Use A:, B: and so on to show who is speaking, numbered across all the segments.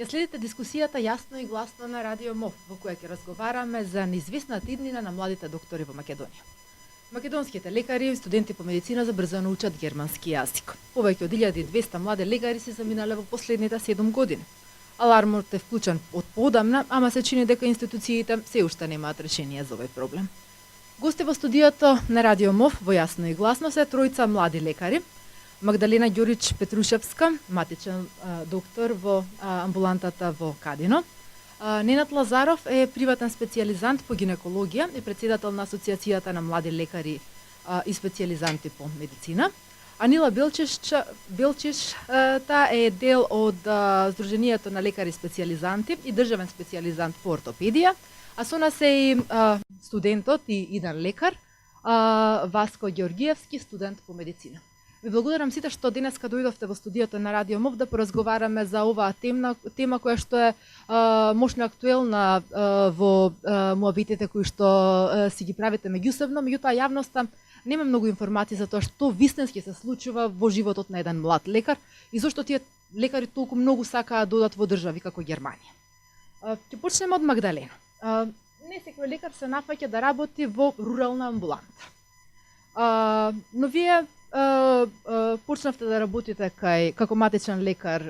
A: Ја следите дискусијата Јасно и гласно на Радио МОВ, во која ќе разговараме за неизвестната иднина на младите доктори во Македонија. Македонските лекари и студенти по медицина забрзано учат германски јазик. Повеќе од 1200 млади лекари се заминале во последните 7 години. Алармот е вклучен од поодамна, ама се чини дека институциите се уште немаат решение за овој проблем. Гости во студиото на Радио МОВ во Јасно и гласно се тројца млади лекари: Магдалена Ѓурич Петрушевска, матичен доктор во амбулантата во Кадино; Ненад Лазаров е приватен специјализант по гинекологија и председател на Асоциацијата на млади лекари и специјализанти по медицина; Анила Белчиш е дел од Сдруженијето на лекари специјализанти и државен специјализант по ортопедија, а со нас е и студентот и иден лекар Васко Ѓоргиевски, студент по медицина. Ви благодарам сите што денеска дојдовте во студиото на Радио МОВ да поразговараме за оваа тема која што е мощно актуелна во муабитите кои што си ги правите меѓусебно, меѓутоа јавноста нема многу информации за тоа што вистински се случува во животот на еден млад лекар и зошто тие лекари толку многу сакаат да одат во држави како Германија. Ќе почнеме од Магдалена. Не секој лекар се нафаќа да работи во рурална амбуланта. Но вие почнавте да работите како матичен лекар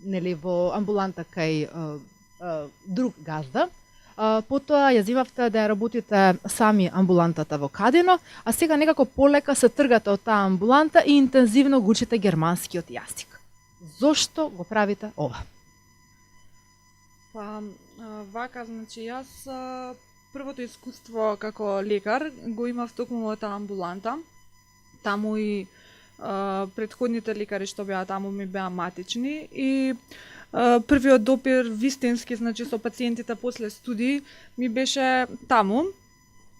A: нели во амбуланта кај друг газда. Потоа ја земавте да ја работите сами амбулантата во Кадино, а сега некако полека се тргате од таа амбуланта и интензивно го учите германскиот јазик. Зошто го правите ова?
B: Вака, значи јас првото искуство како лекар го имав токму во таа амбуланта. Таму и претходните лекари што беа таму ми беа матични и првиот допир вистински, значи со пациентите после студии ми беше таму.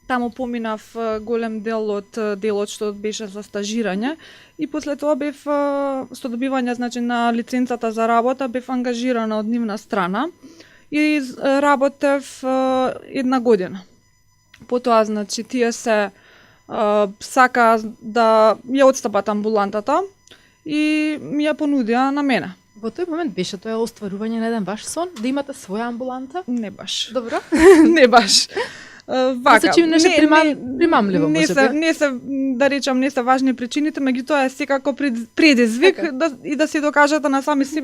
B: Таму поминав голем дел од делот што беше за стажирање и после тоа бев со добивање, значи, на лиценцата за работа бев ангажирана од нивна страна и работев 1 година. Потоа, значи, тие се сака да ја отстапат амбулантата и ми ја понудија на мене.
A: Во тој момент беше тоа остварување на еден ваш сон, да имате своја амбуланта?
B: Не баш.
A: Добро.
B: Не баш. Вака.
A: Се чини нешто примамливо,
B: не се, да речам, не се важни причините, меѓутоа е секако предизвик да се докажете на сами себе.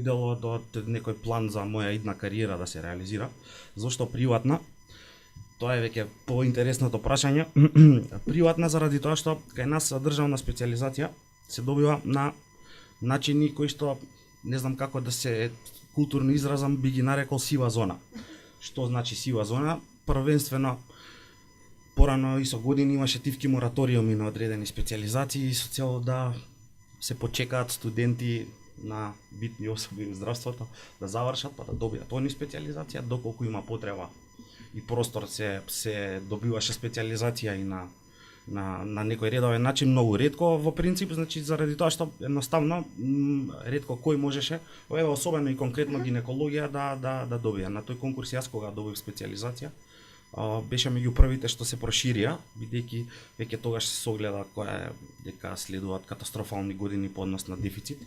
C: Дел од некој план за моја идна кариера да се реализира. Зошто приватна? Тоа е веќе поинтересното прашање. Приватна заради тоа што кај нас државна специјализација се добива на начини кои што не знам како да се културно изразам, би ги нарекол сива зона. Што значи сива зона? Првенствено порано и со години имаше тивки мораториуми на одредени специјализации со цел да се почекаат студенти на битни особи во здравството да завршат па да добијат они специјализација, доколку има потреба и простор се добиваше специјализација и на некој редовен начин, многу ретко во принцип, значи заради тоа што едноставно ретко кој можеше, особено и конкретно гинекологија да добија. На тој конкурс јас кога добив специјализација, беше меѓу првите што се проширија, бидејќи веќе тогаш се согледа дека следуваат катастрофални години по однос на дефицит.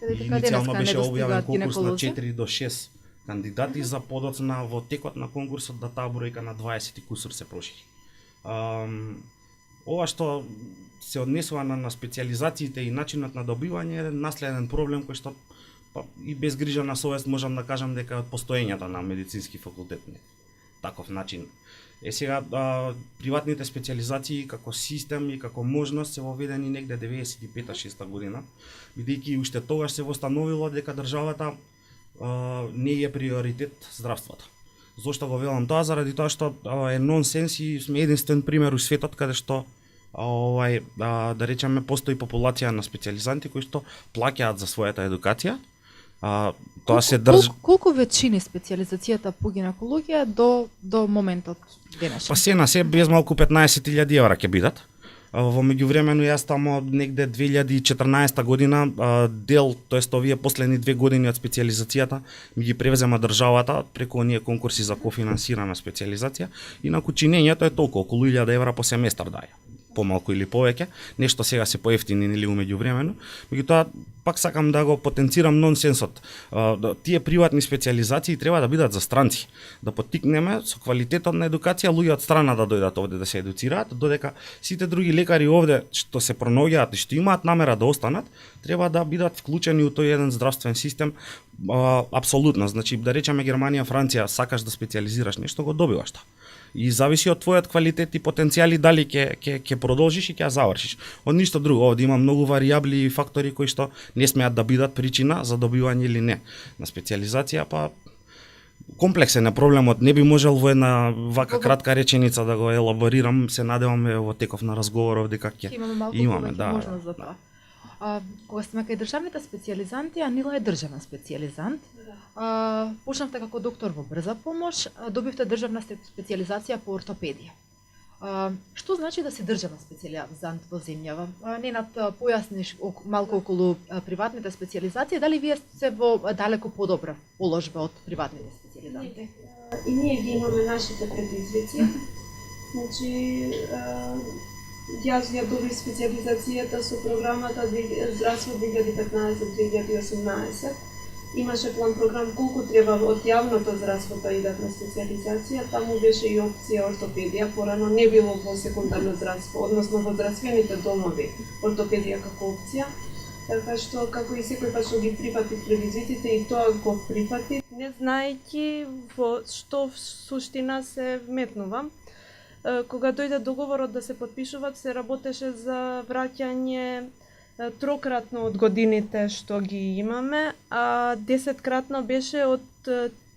C: Иницијално беше објавен конкурс на 4 до 6 кандидати за подоцна во текот на конкурсот да таа бројка на 20 и кусур се прошири. Ова што се однесува на специјализациите и начинот на добивање е наследен проблем кој што и без грижа на совест можам да кажам дека од постоењето на медицински факултет таков начин. Сега приватните специјализации како систем и како можност се воведени негде 95-6 година, бидејќи уште тогаш се востановило дека државата не е приоритет здравството. Зошто го велам тоа? Заради тоа што е нонсенс и сме единствен пример у светот каде што да речеме постои популација на специјализанти кои што плаќаат за својата едукација. Тоа се
A: колку веќе специјализацијата по гинекологија до моментот денешен?
C: Па се на се без малку 15.000 евра ќе бидат. Во меѓувремено јас тамо негде 2014 година дел, тоест овие последни 2 години од специјализацијата ми ги превзема државата преку оние конкурси за кофинансирана специјализација, инаку чинењето е толку околу 1000 евра по семестар даја. Помалку или повеќе, нешто сега се поевтини или умеѓувремено. Меѓутоа пак сакам да го потенцирам нонсенсот. Тие приватни специјализации треба да бидат за странци, да поттикнеме со квалитетот на едукација луѓе од страна да дојдат овде да се едуцираат, додека сите други лекари овде што се пронаоѓаат и што имаат намера да останат, треба да бидат вклучени у тој еден здравствен систем. Апсолутно, значи да речеме Германија, Франција, сакаш да специјализираш нешто, го добиваш тоа. И зависи од твојот квалитет и потенцијали дали ќе продолжиш и ќе ја завршиш. Од ништо друго, овде има многу варијабли и фактори кои што не смеат да бидат причина за добивање или не на специјализација, па комплексен е проблемот, не би можел во една вака кратка реченица да го елаборирам, се надевам во теков на разговоров дека ќе
A: имаме можност за тоа. Кога сме кај државните специјализанти, Анила е државен специјализант. Почнавте како доктор во брза помош, добивте државна специјализација по ортопедија. Што значи да си државен специјализант во земјава? Ненад, појасниш малку околу приватните специјализации, дали вие сте во далеко подобра положба од приватните специјализанти?
D: И ние ги имаме нашите предизвици. Значи, јас ја добив специјализацијата со програмата Здравство 2015-2018. Имаше план програм колку треба од јавното здравство да идат на специјализација, таму беше и опција ортопедија, порано не било во секундарно здравство, односно во здравствените домови ортопедија како опција, така што како и секој пат што ги прифатив предизвиците и тоа го прифатив, не знаејќи во што в суштина се вметнувам. Кога дојде договорот да се потпишуваат, се работеше за враќање трократно од годините што ги имаме, а 10-кратно беше од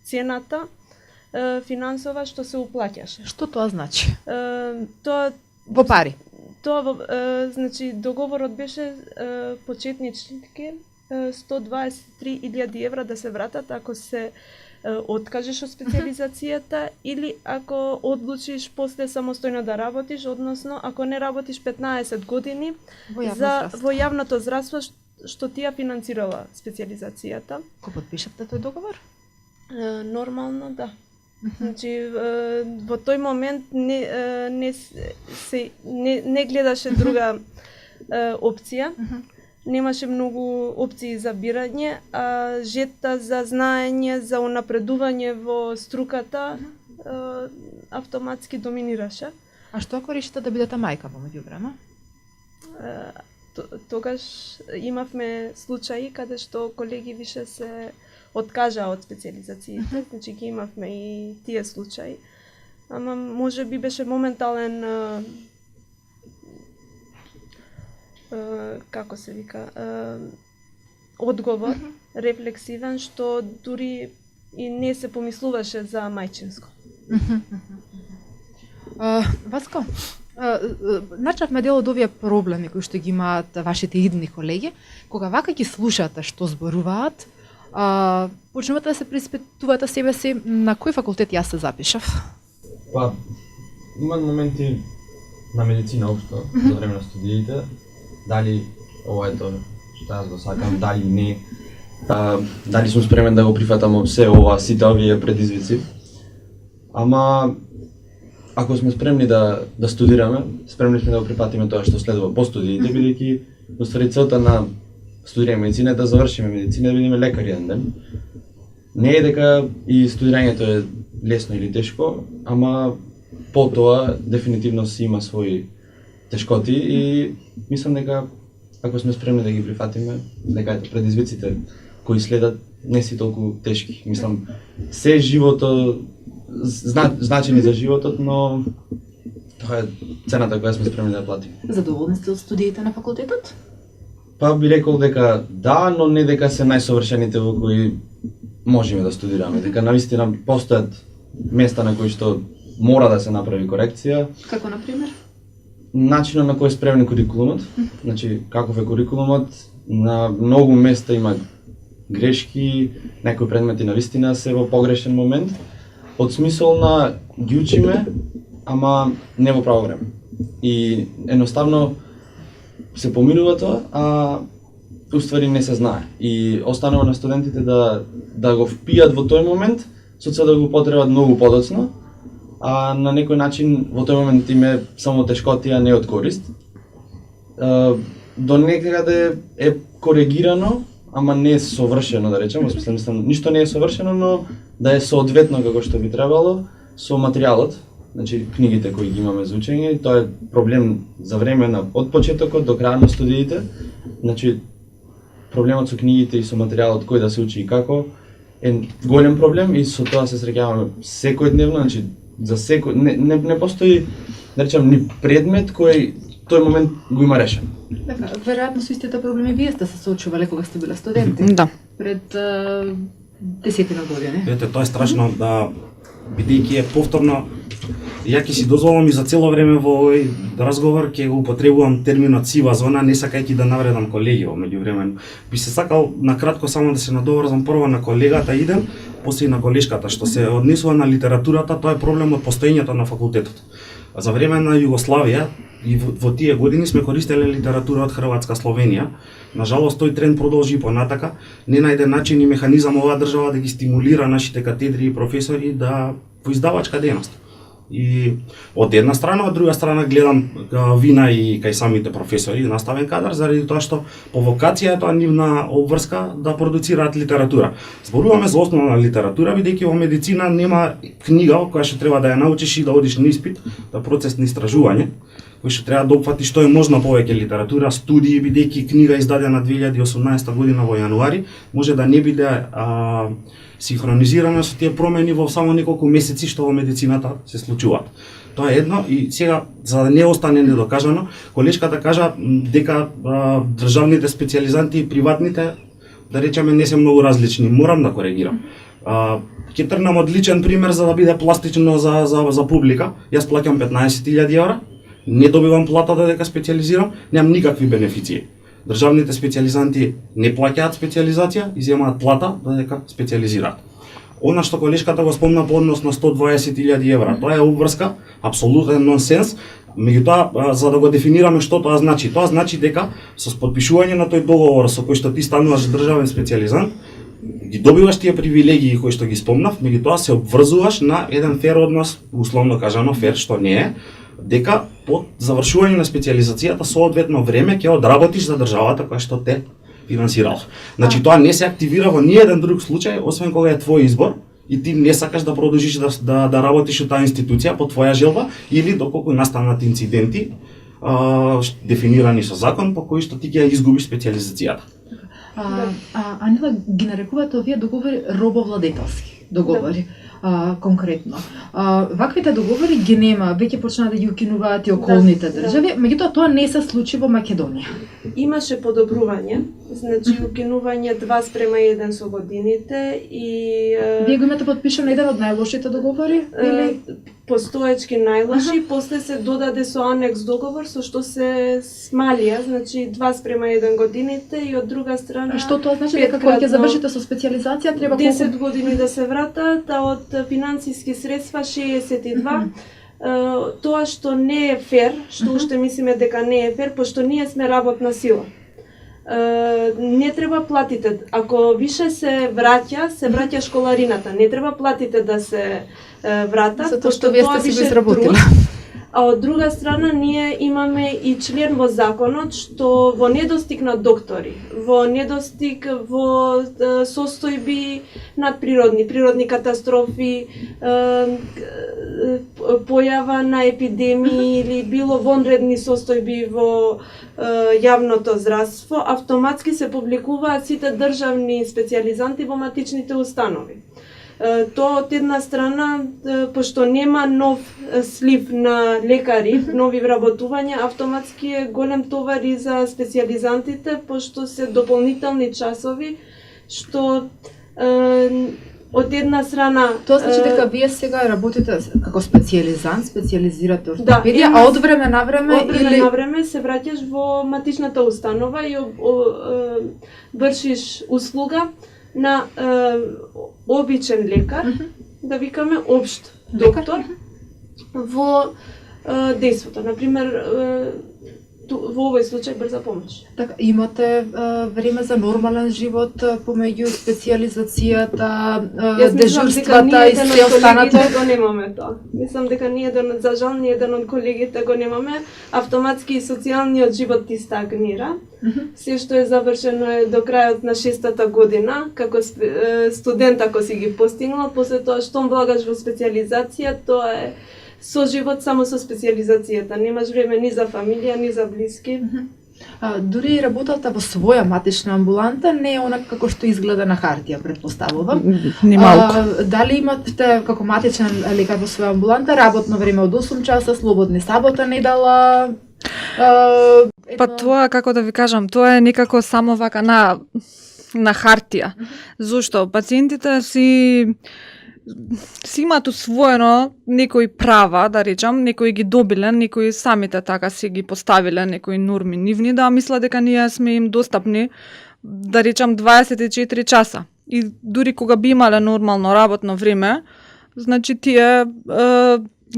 D: цената финансова што се уплаќаше.
A: Што тоа значи?
D: Тоа
A: Во пари?
D: Тоа, значи, договорот беше почетнички 123.000 евра да се вратат ако се откажеш од специјализацијата или ако одлучиш после самостојно да работиш, односно ако не работиш 15 години во јавното здравство што ти ја финансирала специјализацијата.
A: Ко потпишавте тој договор?
D: Нормално, да. Значи, во тој момент не гледаше друга опција. Немаше многу опции за бирање, а жетта за знаење, за унапредување во струката автоматски доминираше.
A: А што ако решите да бидете мајка во меѓувреме?
D: Тогаш имавме случаи каде што колеги више се откажаа од специјализациите, значи ги имавме и тие случаи. Ама може би беше моментален како се вика, одговор, рефлексивен, што дури и не се помислуваше за мајчинско.
A: Васко, начавме дел од овие проблеми кои што ги имаат вашите идни колеги, кога вака ги слушате што зборуваат, почнувате да се преиспитувате себе си на кој факултет јас се запишав?
E: Па, има моменти на медицина општо за време на студиите, дали ова е тоа што јас го сакам, дали не, дали сум спремен да го прифатам се ова, сите овие предизвици. Ама ако сме спремни да студираме, спремни сме да го прифатиме тоа што следува по студиите, бидејќи уствари целта на студирање медицина е да завршиме медицина, да бидеме лекари еден ден. Не е дека и студирањето е лесно или тешко, ама потоа дефинитивно си има своји тешкоти и мислам дека ако сме спремни да ги прифатиме, дека предизвиците кои следат не си толку тешки. Мислам, се живото значени за животот, но тоа е цената која сме спремни да ја платиме.
A: Задоволни сте од студиите на факултетот?
E: Па би рекол дека да, но не дека се најсовршените во кои можеме да студираме. Дека навистина постојат места на кои што мора да се направи корекција.
A: Како на пример?
E: Начинот на кој е спремен курикулумот, значи каков е курикулумот, на многу места има грешки, некои предмети навистина се во погрешен момент. Од смисол на ги учиме, ама не во право време. И едноставно се поминува тоа, а уствари не се знае. И останува на студентите да го впијат во тој момент, со цел да го потребат многу подоцна, а на некој начин во тој момент им е само тешкотија, не од корист. До некаде е коригирано, ама не е совршено, да речем, во смисло ништо не е совршено, но да е соодветно како што би требало со материјалот, значи книгите кои ги имаме за учење, тоа е проблем за време од почетокот до крај на студиите. Значи проблемот со книгите и со материјалот кој да се учи и како е голем проблем и со тоа се среќаваме секојдневно, значи за секој не постои, да речем, ни предмет кој тој момент го има решен.
A: Така, веројатно со истите проблеми вие сте се соочувале кога сте биле студенти.
B: Да.
A: Пред десетина години.
C: Ете, тоа е страшно, да, бидејќи е повторно, ја ќе си дозволам и за цело време во овој разговор ќе го употребувам терминот сива зона, не сакајќи да навредам колеги во меѓувреме. Би се сакал накратко само да се надоврзам прво на колегата Иден, после и на колешката, што се однесува на литературата, тоа е проблем од постоењето на факултетот. За време на Југославија и во тие години сме користеле литература од Хрватска, Словенија. Нажалост, тој тренд продолжи понатака. Не најде начин и механизам оваа држава да ги стимулира нашите катедри и професори да во издавачка дејност. И од една страна, од друга страна гледам вина и кај самите професори, наставен кадар, заради тоа што по вокација е тоа нивна обврска да продуцираат литература. Зборуваме за основна литература, бидејќи во медицина нема книга која што треба да ја научиш и да одиш на испит, да процес на истражување, кој што треба да опфати што е можно повеќе литература, студии, бидејќи книга издадена 2018 година во јануари, може да не биде синхронизирана со тие промени во само неколку месеци што во медицината се случуваат. Тоа е едно и сега за да не остане недокажано, колешката кажа дека државните специјализанти и приватните, да речеме, не се многу различни. Морам да коригирам. Ќе тргнам од личен пример за да биде пластично за публика. Јас плаќам 15.000 евра, не добивам платата дека специјализирам, немам никакви бенефиции. Државните специјализанти не плаќаат специјализација и земаат плата додека специјализираат. Она што колешката го спомна по однос на 120.000 евра, тоа е обврска, апсолутен нонсенс. Меѓутоа, за да го дефинираме што тоа значи дека со подпишување на тој договор со кој што ти стануваш државен специјализант, ги добиваш тие привилегии кои што ги спомнав, меѓутоа се обврзуваш на еден фер однос, условно кажано фер, што не е, дека по завршување на специјализацијата соодветно време ќе одработиш за државата која што те финансирала. Значи тоа не се активира во ниеден друг случај, освен кога е твој избор и ти не сакаш да продолжиш да работиш во таа институција по твоја желба или доколку настанат инциденти дефинирани со закон по кои што ти ќе изгубиш специјализацијата.
A: Анела, ги нарекуваат овие договори робовладетелски договори. Конкретно. Ваквите договори ги нема, веќе почна да ги укинуваат и околните држави, меѓутоа тоа не се случи во Македонија.
D: Имаше подобрување, значи укинување 2:1 со годините и
A: Вие го имате подпишано еден од најлошите договори или
D: постоечки најлоши, после се додаде со анекс договор со што се смалија, значи 2:1 годините и од друга страна
A: што тоа значи дека кога ќе завршите со специјализација треба
D: 10 години да се вратат, а од финансиски средства 62. Тоа што не е фер, што уште мислиме дека не е фер, пошто ние сме работна сила. Не треба платите, ако више се враќа школарината, не треба платите да се вратат,
A: пошто вие сте си го изработиле.
D: А од друга страна ние имаме и член во законот што во недостиг на доктори, во недостиг во состојби природни катастрофи, појава на епидемии или било вонредни состојби во јавното здравство, автоматски се публикуваат сите државни специјализанти во матичните установи. Тоа од една страна, пошто нема нов слив на лекари, нови вработувања, автоматски е голем товар и за специјализантите, пошто се дополнителни часови, што од една страна...
A: Тоа значи дека вие сега работите како специјализант, специјализирате ортопедија, а од време на време
D: на време се враќаш во матичната установа и вршиш услуга на обичен лекар, да викаме општ доктор, во дејството. Например, во овој случај брза помош.
A: Така, имате време за нормален живот помеѓу специјализацијата, дежурствата и се останато?
D: Го немаме тоа. Мислам дека за жал ни еден од колегите го немаме. Автоматски и социјалниот живот ти стагнира. Се што е завршено е до крајот на 6-та година, како студент ако си ги постигнал, после тоа штом влагаш во специјализација, тоа е соживот само со специјализацијата. Немаш време ни за фамилија, ни за блиски.
A: Дури и работата во своја матична амбуланта не е онака како што изгледа на хартија, претпоставувам.
B: Ни малку.
A: Дали имате како матичен лекар во своја амбуланта работно време од 8 часа, слободни сабота, недела?
B: Па тоа, како да ви кажам, тоа е некако само вака на хартија. Зошто? Пациентите си имаат усвоено некои права, да речам, некои ги добиле, некои самите така си ги поставиле некои норми нивни, да мисла дека ние сме им достапни, да речам, 24 часа. И дури кога би имале нормално работно време, значи тие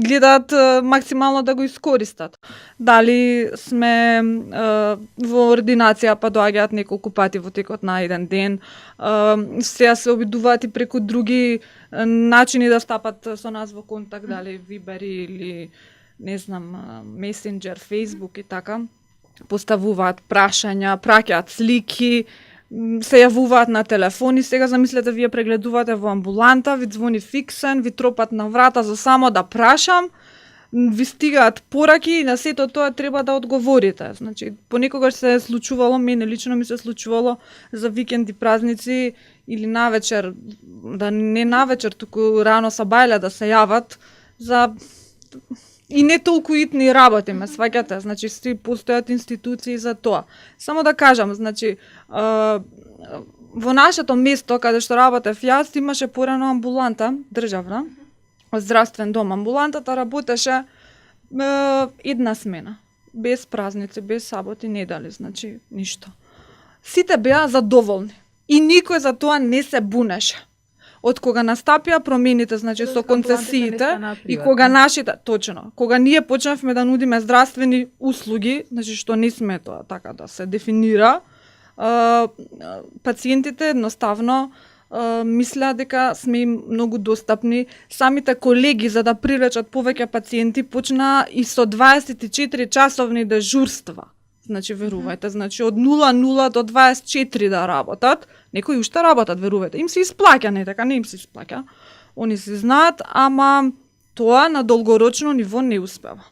B: гледаат максимално да го искористат. Дали сме во ординација па доаѓаат неколку пати во текот на еден ден, сега се обидуваат и преку други начини да стапат со нас во контакт, дали Viber или не знам, Messenger, Facebook и така. Поставуваат прашања, праќаат слики, се јавуваат на телефони. Сега замислете, вие прегледувате во амбуланта, ви звони фиксен, ви тропат на врата за само да прашам, ви стигаат пораки и на сето тоа треба да одговорите. Значи, понекогаш се е случувало, мене лично ми се случувало за викенди, празници или навечер, да не навечер, туку рано са бајле да се јават за и не толку итни работи, ме сваќате, значи си постојат институции за тоа. Само да кажам, значи во нашето место каде што работев јас имаше порано амбуланта, државна, здравствен дом. Амбулантата работеше една смена, без празници, без саботи, недели, значи ништо. Сите беа задоволни и никој за тоа не се бунеше. Од кога настапија промените, значи со концесиите и кога нашите, точно, кога ние почнавме да нудиме здравствени услуги, значи што не сме тоа така да се дефинира, пациентите едноставно мислеа дека сме им многу достапни. Самите колеги за да привлечат повеќе пациенти почнаа и со 24 часовни дежурства. Значи, верувајте, значи од 00 до 24 да работат, некои уште работат, верувајте, им се исплаќа, не така, не им се исплаќа. Они се знаат, ама тоа на долгорочно ниво не успева.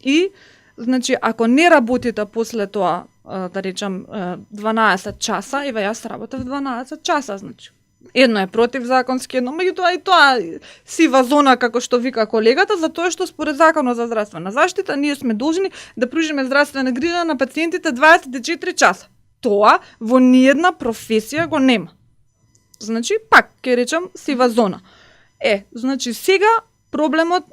B: И, значи, ако не работите после тоа, да речам, 12 часа, еве јас работев 12 часа, значи. Едно е противзаконски, едно, меѓутоа и тоа сива зона, како што вика колегата, затоа што според Законот за здравствена заштита ние сме должни да пружиме здравствена грижа на пациентите 24 часа. Тоа во ниедна професија го нема. Значи, пак ќе речам сива зона. Значи сега проблемот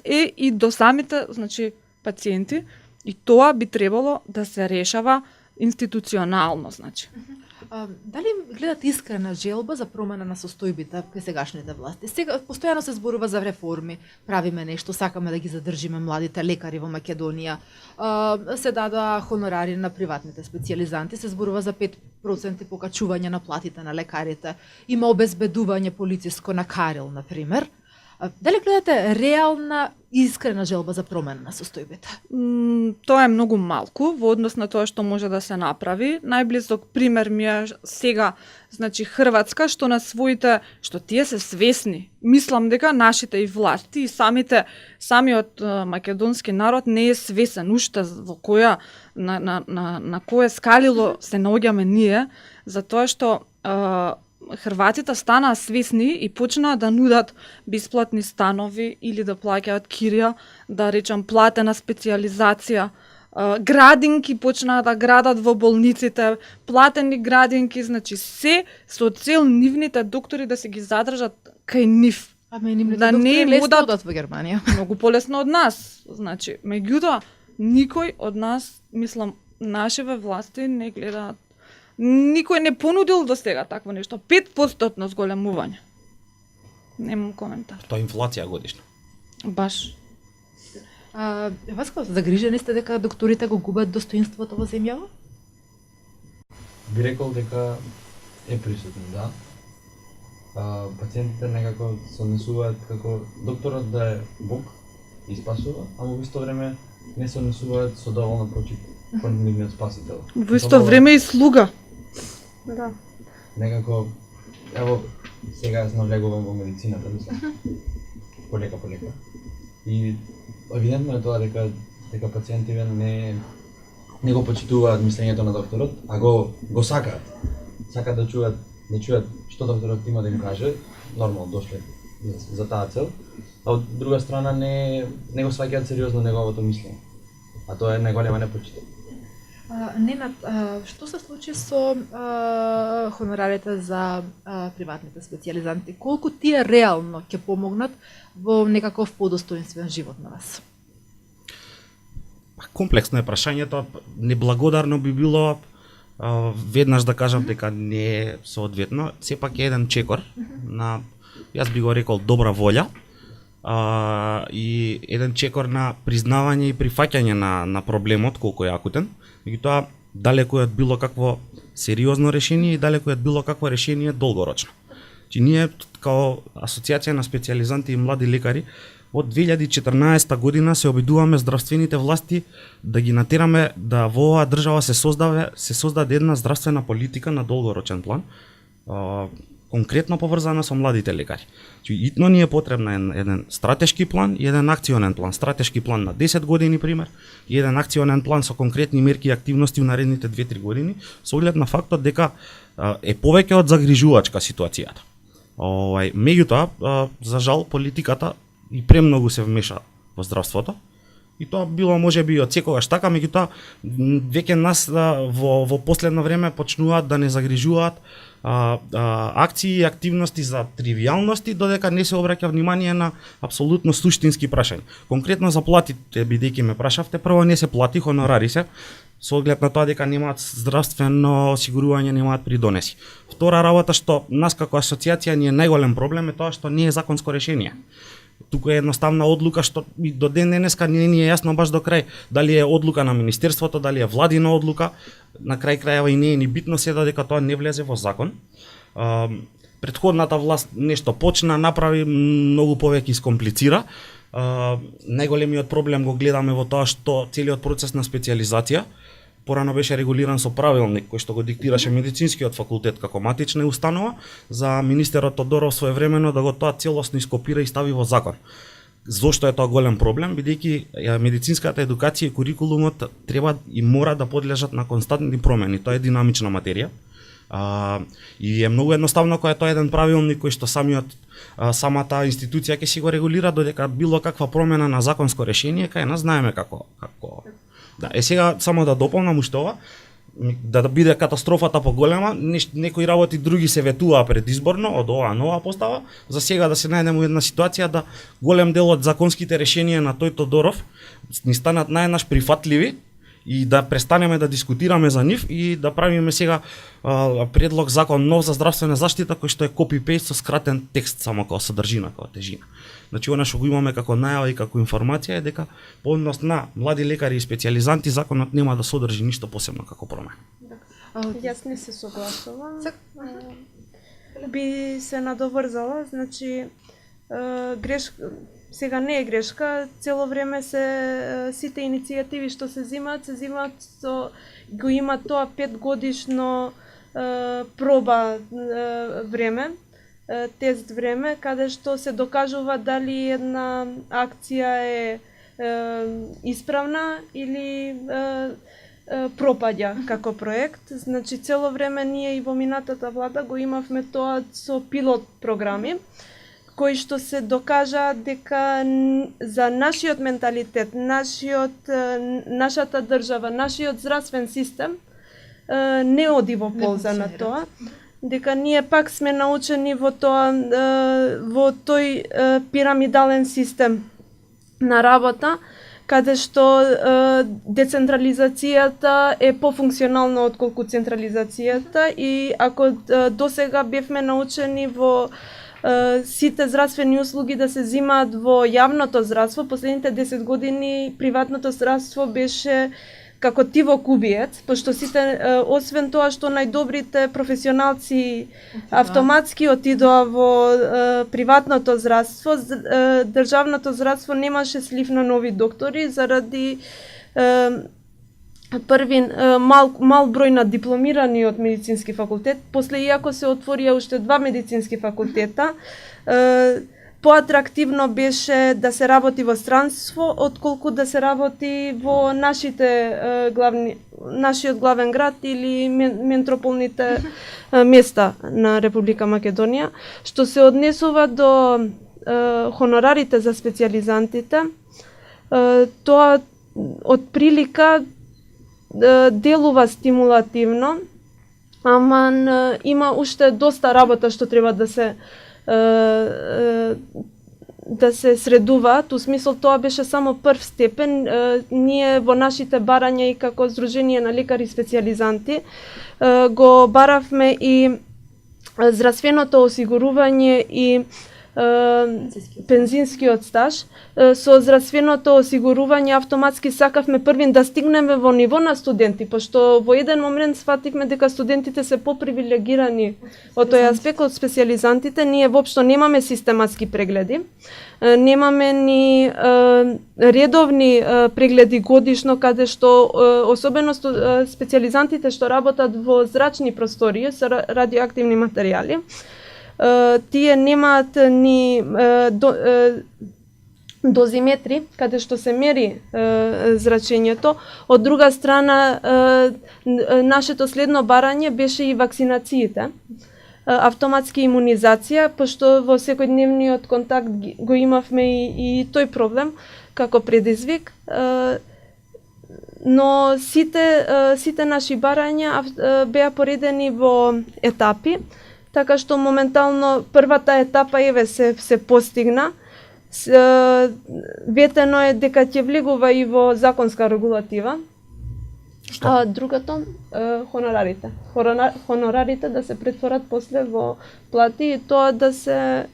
B: е и до самите, значи, пациенти и тоа би требало да се решава институционално, значи.
A: Дали гледате искрена желба за промена на состојбите кај сегашните власти? Сега постојано се зборува за реформи, правиме нешто, сакаме да ги задржиме младите лекари во Македонија. Се дадоа хонорари на приватните специјализанти, се зборува за 5% покачување на платите на лекарите. Има обезбедување полициско на Карел, например. Дали гледате реална, искрена желба за промена на состојбите?
B: Тоа е многу малку во однос на тоа што може да се направи. Најблизок пример ми е сега, значи Хрватска, што на своите, што тие се свесни. Мислам дека нашите и власти и самиот македонски народ не е свесен уште во која на кое скалило се наоѓаме ние, затоа што Хрватите станаа свесни и почнаа да нудат бесплатни станови или да плаќаат кирија, да речам платена специјализација. Градинки почнаа да градат во болниците, платени градинки, значи се со цел нивните доктори да се ги задржат кај нив.
A: Нивните
B: да
A: доктори
B: не
A: лесно
B: одат
A: одат во Германија.
B: Многу полесно од нас. Значи, меѓутоа, никој од нас, мислам, нашиве власти не гледаат. Никој не понудил до сега такво нешто. 5% зголемување. Немам коментар.
C: Тоа е инфлација годишна.
B: Баш.
A: Васко, загрижени сте дека докторите го губат достоинството во земјава?
E: Би рекол дека е присутно, да. Пациентите некако се однесуваат како докторот да е Бог и спасува, ама во исто време не се однесуваат со доволна почит кон нивниот спасител.
B: Во исто време и слуга.
D: Да.
E: Некако, ево, сега јас навлегувам во медицината, мислам. Полека. И евидентно е тоа дека пациентите не го почитуваат мислењето на докторот, а го сакаат. Сакаат да чуат што докторот има да им каже, нормално дошле за таа цел, а од друга страна не го сваќаат сериозно неговото мислење. А тоа е најголема непочита.
A: Ненад, што се случи со хонорарите за приватните специјализанти? Колку тие реално ќе помогнат во некаков подостоинствен живот на вас?
C: Комплексно е прашањето, неблагодарно би било веднаш да кажам дека не е соодветно, сепак е еден чекор на, јас би го рекол, добра волја, и еден чекор на признавање и прифаќање на проблемот колку е акутен, меѓутоа далеку е од било какво сериозно решение и далеку е од било какво решение долгорочно. Чи ние као Асоциација на специјализанти и млади лекари од 2014 година се обидуваме здравствените власти да ги натераме да во оваа држава се создаде една здравствена политика на долгорочен план, конкретно поврзана со младите лекари. Итно ни е потребна еден стратешки план и еден акционен план. Стратешки план на 10 години, пример, и еден акционен план со конкретни мерки и активности во наредните 2-3 години, со оглед на фактот дека е повеќе од загрижувачка ситуацијата. Меѓутоа, за жал, политиката и премногу се вмеша во здравството, и тоа било можеби од секогаш така, меѓутоа веќе нас во последно време почнуваат да не загрижуваат акции и активности за тривијалности, додека не се обраќа внимание на апсолутно суштински прашања. Конкретно за платите, бидејќи ме прашавте, прво не се плати, хонорари се, со оглед на тоа дека немаат здравствено осигурување, немаат придонеси. Втора работа што нас како асоциација ни е најголем проблем е тоа што не е законско решение. Туку е едноставна одлука што и до ден денеска не ни е јасно баш до крај дали е одлука на министерството, дали е владина одлука, на крај крајава и не е ни битно се дека тоа не влезе во закон. Претходната власт нешто почна, направи, многу повеќе искомплицира. Најголемиот проблем го гледаме во тоа што целиот процес на специјализација порано беше регулиран со правилник кој што го диктираше медицинскиот факултет како матична установа, за министерот Тодоров своевремено да го тоа целосно ископира и стави во закон. Зошто е тоа голем проблем? Бидејќи медицинската едукација и курикулумот треба и мора да подлежат на константни промени. Тоа е динамична материја. И е многу едноставно кога е тоа еден правилник кој што самата институција ќе си го регулира, додека било каква промена на законско решение кај нас знаеме како. Да, сега само да дополнам уште ова, да биде катастрофата поголема, некои работи други се ветуваа предизборно од оваа нова постава, за сега да се најдеме во една ситуација да голем дел од законските решенија на тој Тодоров ни станат најнаш прифатливи и да престанеме да дискутираме за нив и да правиме сега предлог закон нов за здравствена заштита кој што е копи-пейст со скратен текст само како содржина, како тежина. Значи она што го имаме како најава и како информација е дека по однос на млади лекари и специјализанти законот нема да содржи ништо посебно како промена.
D: Јас не се согласувам. Би се надоврзала, значи грешка, сега не е грешка, цело време сите иницијативи што се земаат со го има тоа 5 годишно проба време, тест време, каде што се докажува дали една акција е исправна или пропаѓа како проект. Значи цело време ние и во минатата влада го имавме тоа со пилот програми, кои што се докажа дека за нашиот менталитет, нашата држава, нашиот здравствен систем не оди во полза на тоа, дека ние пак сме научени во тој пирамидален систем на работа, каде што децентрализацијата е пофункционална отколку централизацијата, и ако досега бевме научени во
F: сите здравствени услуги да се земаат во јавното здравство. Последните 10 години приватното здравство беше како тивок убиец, пошто сите, освен тоа што најдобрите професионалци автоматски отидоа во приватното здравство, државното здравство немаше слив на нови доктори заради први мал број на дипломирани од медицински факултет. После, иако се отворија уште 2 медицински факултета, поатрактивно беше да се работи во странство, отколку да се работи во нашиот главен град или метрополните места на Република Македонија. Што се однесува до хонорарите за специјализантите, тоа од прилика делува стимулативно, ама има уште доста работа што треба да се средуваат. У смисол, тоа беше само прв степен. Ние во нашите барања и како Сдружение на лекари специјализанти го баравме и здравственото осигурување и пензинскиот стаж. Со здравственото осигурување автоматски сакавме првин да стигнеме во ниво на студенти, пошто во еден момент сфативме дека студентите се попривилегирани од тој аспект од специјализантите. Ние воопшто немаме систематски прегледи, немаме ни редовни прегледи годишно, каде што особено специјализантите што работат во зрачни простории со радиоактивни материјали, тие немаат ни дозиметри, каде што се мери зрачењето. Од друга страна, нашето следно барање беше и вакцинациите, автоматски имунизација, пошто во секојдневниот контакт го имавме и тој проблем како предизвик. Но сите наши барања беа поредени во етапи, така што моментално првата етапа се постигна. Ветено е дека ќе влегува и во законска регулатива. А другото, хонорарите. Хонорарите да се претворат после во плати и тоа да се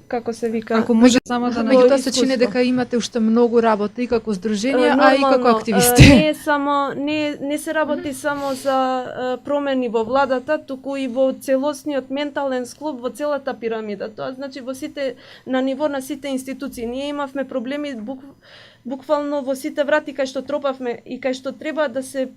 F: како се вика,
B: Ако може само да
A: Меѓутоа се чини дека имате уште многу работа и како здружение, а и како активисти.
F: Не се работи само за промени во владата, туку и во целосниот ментален склоп во целата пирамида. Тоа значи на ниво на сите институции. Ние имавме проблеми буквално во сите врати кај што тропавме и кај што треба да се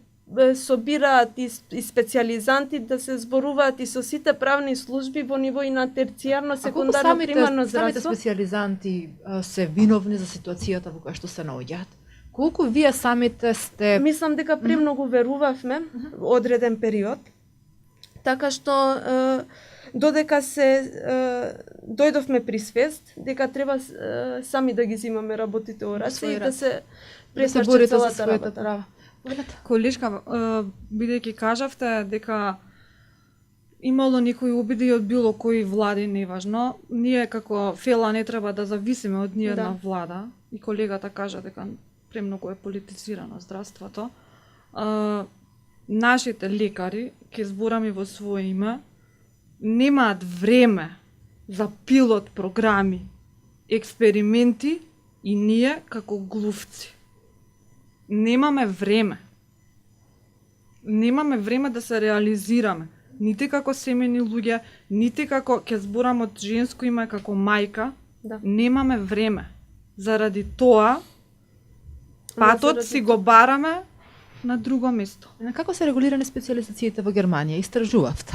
F: собираат и специјализанти, да се зборуваат и со сите правни служби во ниво и на терцијарно, секундарно, примарно здравство.
A: Самите специјализанти се виновни за ситуацијата во која што се наоѓаат? Колку вие самите сте...
F: Мислам дека премногу верувавме одреден период, така што додека дојдовме при свест дека треба сами да ги земаме работите во раце и да се пресврчи целата работа.
B: Колешка, бидејќи кажавте дека имало некои обиди од било кои влади, неважно, ние како фела не треба да зависиме од ниједна влада, и колегата кажа дека премногу е политизирано здравството. Нашите лекари, ќе зборам и во свое име, немаат време за пилот програми, експерименти и ние како глувци. Немаме време. Немаме време да се реализираме. Нити како семени луѓе, нити како, ќе зборам од женско име, како мајка.
F: Да.
B: Немаме време. Заради тоа, патот си го бараме на друго место.
A: Како се регулирани специјализациите во Германија? Истражувавте?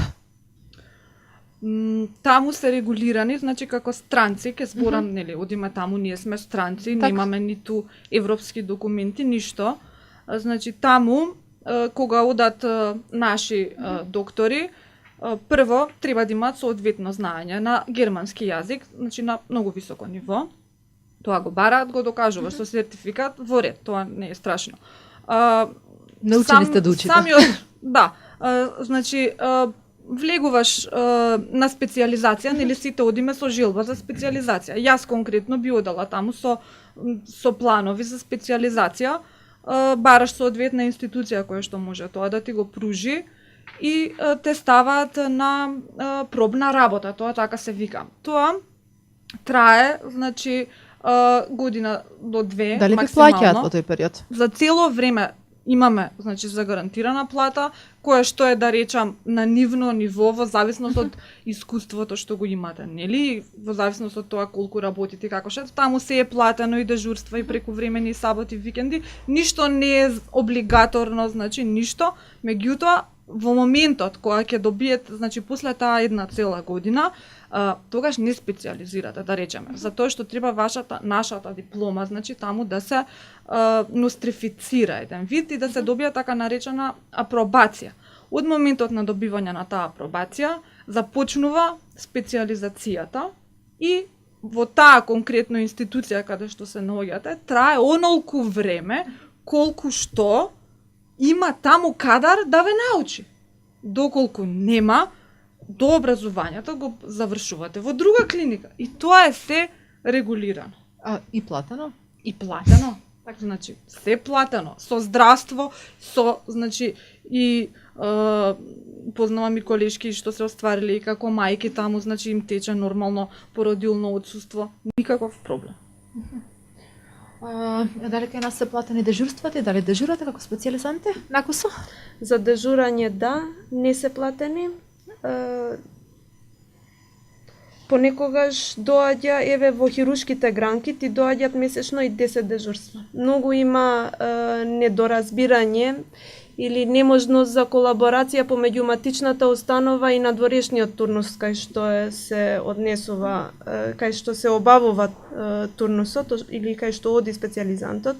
B: Таму се регулирани, значи како странци, ќе зборам, нели, одиме таму, ние сме странци, немаме ниту европски документи, ништо. Значи таму, кога одат наши доктори, прво треба да имаат соодветно знаење на германски јазик, значи на многу високо ниво. Тоа го бараат, го докажуваш со сертификат, во ред, тоа не е страшно.
A: Научени сте да учите.
B: Да, значи влегуваш на специјализација, нели сите одиме со желба за специјализација. Јас конкретно би одела таму со планови за специјализација, бараш соодветна институција која што може тоа да ти го пружи и те ставаат на пробна работа, тоа така се вика. Тоа трае, значи, година до две
A: Дали ви
B: максимално.
A: плаќаат во тој период?
B: За цело време имаме, значи, загарантирана плата, која што е, да речам, на нивно ниво во зависност од искуството што го имате, нели? Во зависност од тоа колку работите, како што таму се е платено и дежурства и прековремени и саботи, викенди, ништо не е облигаторно, значи ништо, меѓутоа во моментот кога ќе добиете, значи после таа една цела година, тогаш не специализирате, да речеме, затоа што треба нашата диплома, значи таму да се нострифицира еден вид и да се добија така наречена апробација. Од моментот на добивање на таа апробација започнува специализацијата и во таа конкретно институција каде што се наоѓате трае онолку време колку што има таму кадар да ве научи. Доколку нема, до образувањето го завршувате во друга клиника. И тоа е се регулирано.
A: И платено?
B: И платено. Така, значи, се платено. Со здравство, со, значи, и познавам и колешки што се остварили и како мајки таму, значи им тече нормално породилно отсуство. Никаков проблем.
A: Дали кај нас се платени дежурствата и дали дежурате како специјализанти? Накусо?
F: За дежурање да, не се платени. Понекогаш доаѓа, еве во хирушките гранки ти доаѓаат месечно и 10 дежурства. Многу има недоразбирање или неможност за колаборација помеѓу матичната установа и надворешниот турнус кај што се однесува, кај што се обавува турнусот или кај што оди специјализантот.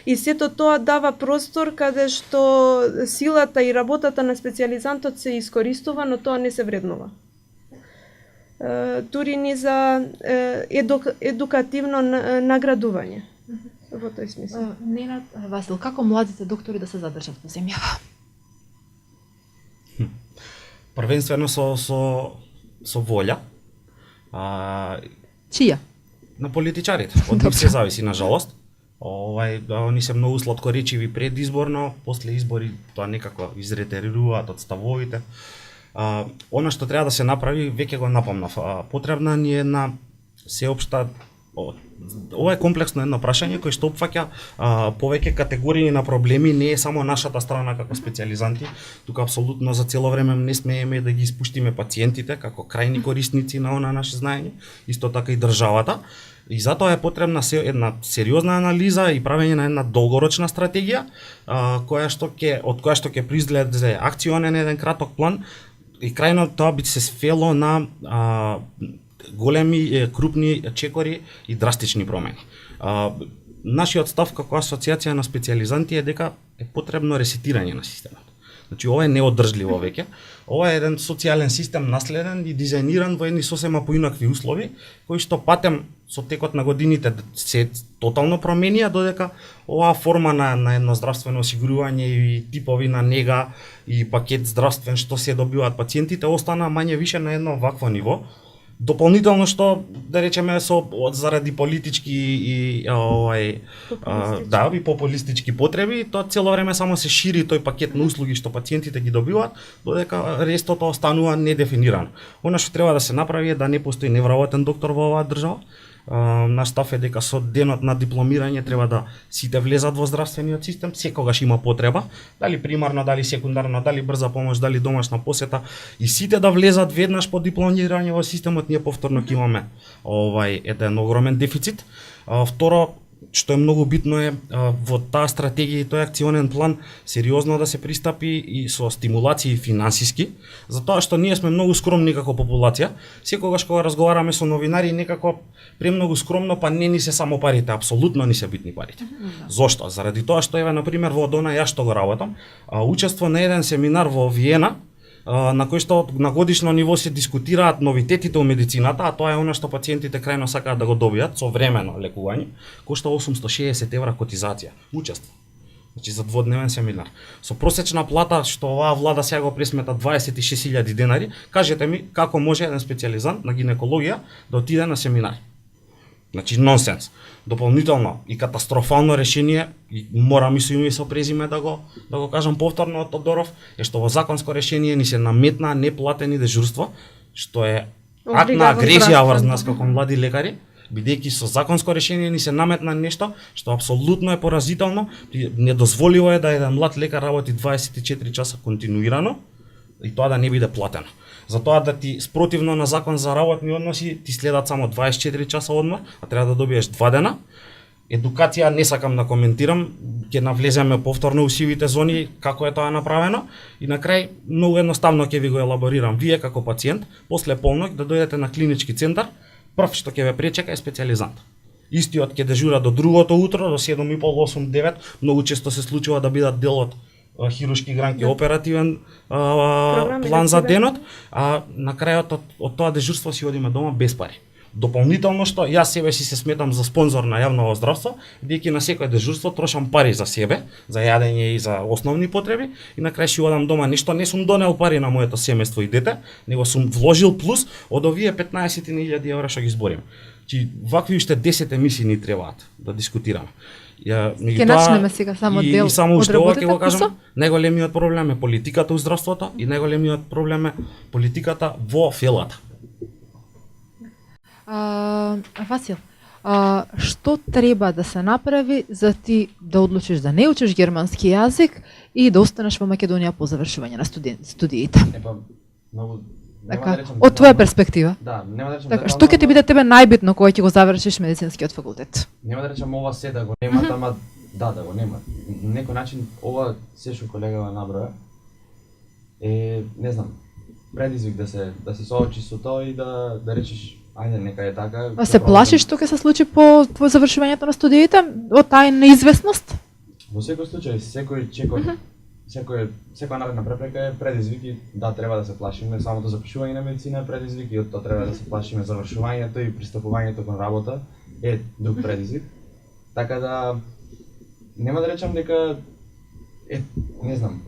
F: И сето тоа дава простор каде што силата и работата на специјализантот се искористува, но тоа не се вреднува. Дури ни за едукативно наградување во тој смисла.
A: Ненад Васил, како младите доктори да се задржат во земјава?
C: Првенствено со волја.
A: Чија?
C: На политичарите. Од нив се зависи, на жалост. Они се многу сладкоречиви предизборно, после избори тоа некако изретерируваат од ставовите. Она што треба да се направи, веќе го напомнав. Потребна ни е една сеопшта. Ова е комплексно едно прашање кој што опфаќа повеќе категории на проблеми, не е само нашата страна како специјализанти, тука апсолутно за цело време не смееме да ги испуштиме пациентите како крајни корисници на она наше знаење, исто така и државата. И затоа е потребна една сериозна анализа и правење на една долгорочна стратегија, од која што ќе произлезе акционен еден краток план и крајно тоа би се свело на големи, крупни чекори и драстични промени. Нашиот став како асоциација на специјализанти е дека е потребно ресетирање на системот. Значи ова е неодржливо веќе. Ова е еден социјален систем наследен и дизајниран во едни сосема поинакви услови, кои што патем со текот на годините се тотално променија, додека оваа форма на едно здравствено осигурување и типови на нега и пакет здравствен што се добиваат пациентите остана мање више на едно вакво ниво. Дополнително што, да речеме, заради политички и популистички потреби, тоа цело време само се шири тој пакет на услуги што пациентите ги добиваат, додека рестото останува недефинирано. Она што треба да се направи е да не постои невработен доктор во оваа држава. Наш став е дека со денот на дипломирање треба да сите влезат во здравствениот систем, секогаш има потреба, дали примарно, дали секундарно, дали брза помош, дали домашна посета, и сите да влезат веднаш по дипломирање во системот, ние повторно ќе имаме еден огромен дефицит. Второ, што е многу битно е во таа стратегија и тој акционен план сериозно да се пристапи и со стимулации финансиски, затоа што ние сме многу скромни како популација. Секогаш кога разговараме со новинари, некако премногу скромно, па не ни се само парите, апсолутно ни се битни парите. Зошто? Заради тоа што еве на пример во Дона јас што го работам, учество на еден семинар во Виена, на кој што на годишно ниво се дискутираат новитетите во медицината, а тоа е она што пациентите крајно сакаат да го добијат со времено лекување, кошта 860 евра котизација, учество. Значи за дводневен семинар. Со просечна плата што оваа влада сега го пресмета 26.000 денари, кажете ми како може еден специјализант на гинекологија да отиде на семинар. Значи нонсенс. Дополнително и катастрофално решение, и морам и со име и со презиме да го кажам повторно од Тодоров, е што во законско решение ни се наметна неплатени дежурство, што е акт на агресија врз нас како млади лекари, бидејќи со законско решение ни се наметна нешто што апсолутно е поразително, недозволиво е да еден млад лекар работи 24 часа континуирано и тоа да не биде платено. Затоа да ти спротивно на закон за работни односи ти следат само 24 часа одмор, а треба да добиеш 2 дена. Едукација не сакам да коментирам, ќе навлеземе повторно у сивите зони како е тоа направено и на крај многу едноставно ќе ви го елаборирам. Вие како пациент после полноќ да дојдете на клинички центар, прв што ќе ве пречека е специјализант. Истиот ќе дежура до другото утро, до 7:30, 8, 9, многу често се случува да бидат дел од хирушки гранки, оперативен план за денот, а на крајот од тоа дежурство си одиме дома без пари. Дополнително што јас себе си се сметам за спонзор на јавно здравство, бидејќи на секое дежурство трошам пари за себе, за јадење и за основни потреби и на крај си одам дома ништо не сум донел пари на моето семејство и дете, него сум вложил плюс од овие 15.000 евра што ги зборим. Чи вакви уште 10 емисии ни требаат да дискутираме.
A: Ќе начнеме сега само дел
C: и само
A: од
C: уште ова
A: работите.
C: ќе го кажам, најголемиот проблем е политиката у здравството и најголемиот проблем е политиката во фелата.
A: Васил, што треба да се направи за ти да одлучиш да не учиш германски јазик и да останеш во Македонија по завршување на студиите?
E: Многу
A: Така, од твоја перспектива.
E: Да, нема да речем.
A: Така, што ќе ти биде тебе најбитно кога ќе го завршиш медицинскиот факултет?
E: Нема да речем ова се да го нема, ама да го нема. На некој начин ова се што колегава наброја е, не знам, предизвик да се соочи со тоа и да речеш ајде нека е така.
A: А се плашиш што ќе се случи по завршувањето на студиите од таа неизвестност?
E: Во секој случај, секоја наредна препрека е предизвик и да треба да се плашиме, самото запишување на медицина е предизвик и од тоа треба да се плашиме, завршувањето и пристапувањето кон работа е друг предизвик. Така да нема да речам дека не знам.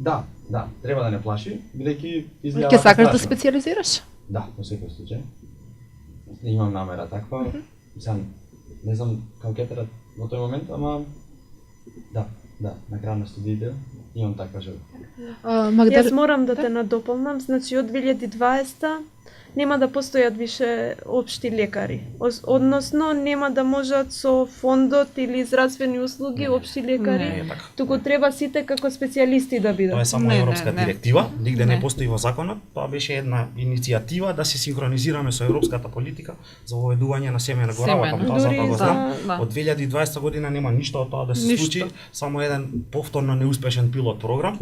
E: Да, треба да не плаши, бидејќи изгледа.
A: Ќе сакаш да специјализираш?
E: Да, во секој случај. Имам намера таква. Сам не знам како ќе трат во тој момент, ама да, на крај на студиите имам таква желба.
F: Јас морам да те надополнам, значи од 2020 нема да постојат више општи лекари. Односно нема да можат со фондот или здравствени услуги општи лекари, туку треба сите како специјалисти да бидат.
C: Тоа е само европска директива, нигде не постои во законот. Тоа беше една иницијатива да се синхронизираме со европската политика за воведување на семејна горава кон тазата го знам. Од 2020 година нема ништо од тоа да се случи, само еден повторно неуспешен пилот програм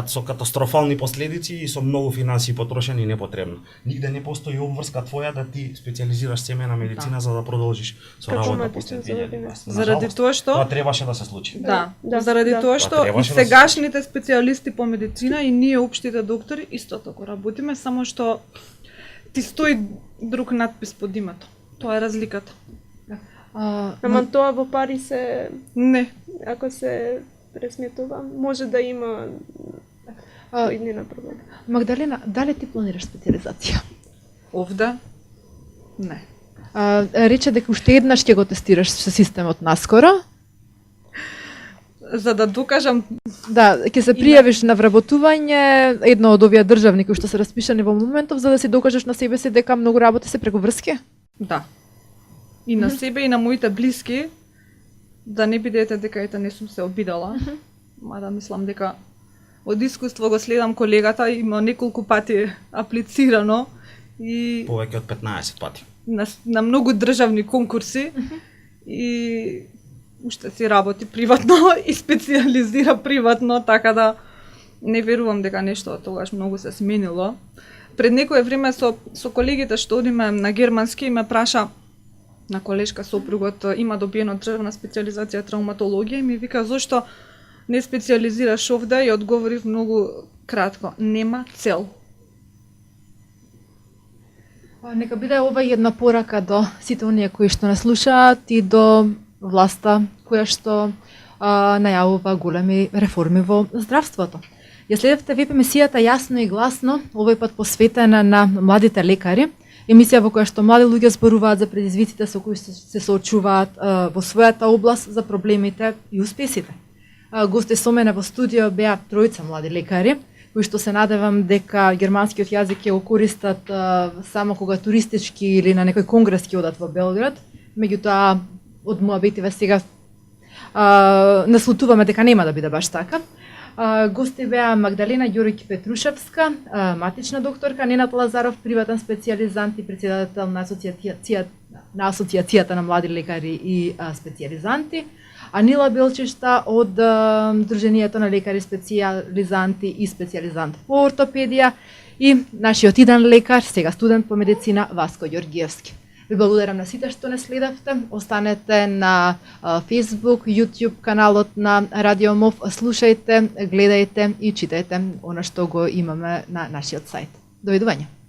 C: со катастрофални последици и со многу финансии потрошени непотребно. Нигде не постои обврска твоја да ти специјализираш семејна медицина за да продолжиш со работа после 2020.
B: Заради тоа што
C: тоа требаше да се случи.
B: Да, заради тоа што и сегашните специјалисти по медицина и ние општите доктори исто така работиме, само што ти стои друг надпис под името. Тоа е разликата.
F: Ама тоа во пари се
B: не,
F: ако се пресметува, може да има иднина проблем.
A: Магдалена, дали ти планираш специјализација?
B: овде не.
A: Рече дека уште еднаш ќе го тестираш со системот наскоро.
B: За да докажам.
A: Да, ќе се пријавиш на вработување едно од овие државни кои што се распишани во моментов за да си докажеш на себе си дека многу работи се преку врски?
B: Да. И на себе и на моите блиски, да не бидете дека ете не сум се обидала, мада мислам дека од искуство го следам колегата, има неколку пати аплицирано и
C: повеќе од 15 пати.
B: На многу државни конкурси и уште си работи приватно и специјализира приватно, така да не верувам дека нешто од тогаш многу се сменило. Пред некое време со колегите што одиме на германски ме праша на колешка сопругот има добиено државна специјализација травматологија и ми вика зошто не специјализираш овде и одговорив многу кратко, нема цел.
A: Нека биде ова една порака до сите оние кои што нас слушаат и до власта која што најавува големи реформи во здравството. Ја следевте ВП емисијата Јасно и гласно, овој пат посветена на младите лекари. емисија во која што млади луѓе зборуваат за предизвиците со кои се соочуваат во својата област, за проблемите и успесите. Гости со мене во студио беа тројца млади лекари, кои што се надевам дека германскиот јазик ќе го користат само кога туристички или на некој конгрес ќе одат во Белград. Меѓутоа, од муабетиве сега наслутуваме дека нема да биде баш така. Гости беа Магдалена Ѓориќ Петрушевска, матична докторка, Ненад Лазаров, приватен специјализант и претседател на Асоцијацијата на млади лекари и специјализанти, Анила Белчешта од Друженијето на лекари специјализанти и специјализант по ортопедија и нашиот иден лекар, сега студент по медицина, Васко Ѓоргиевски. Ви благодарам на сите што не следевте. Останете на Facebook, YouTube каналот на Радио МОВ. Слушајте, гледајте и читајте она што го имаме на нашиот сајт. Довидување.